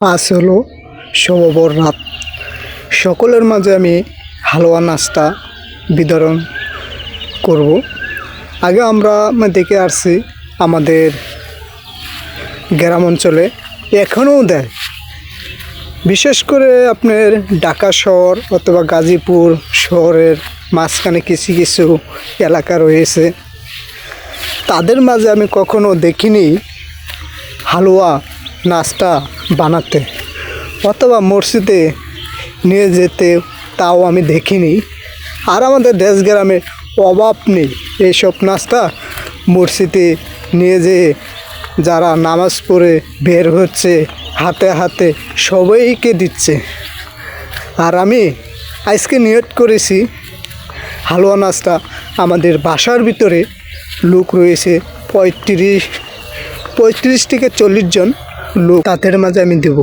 আজ হলো শুভ রাত। সকলের মাঝে আমি হালুয়া নাস্তা বিতরণ করব। আগে আমরা দেখে আসছি আমাদের গ্রাম অঞ্চলে, এখনও দেয়। বিশেষ করে আপনার ঢাকা শহর অথবা গাজীপুর শহরের মাঝখানে কিছু কিছু এলাকা রয়েছে, তাদের মাঝে আমি কখনো দেখিনি হালুয়া নাস্তা বানাতে অথবা মসজিদে নিয়ে যেতে, তাও আমি দেখিনি। আর আমাদের দেশ গ্রামে অভাব নেই এইসব নাস্তা মসজিদে নিয়ে যেয়ে যারা নামাজ পড়ে বের হচ্ছে হাতে হাতে সবাইকে দিচ্ছে। আর আমি আজকে নিয়ত করেছি হালুয়া নাস্তা আমাদের বাসার ভিতরে লোক রয়েছে 35 থেকে 40 জন লোক, তাদের মাঝে আমি দেব।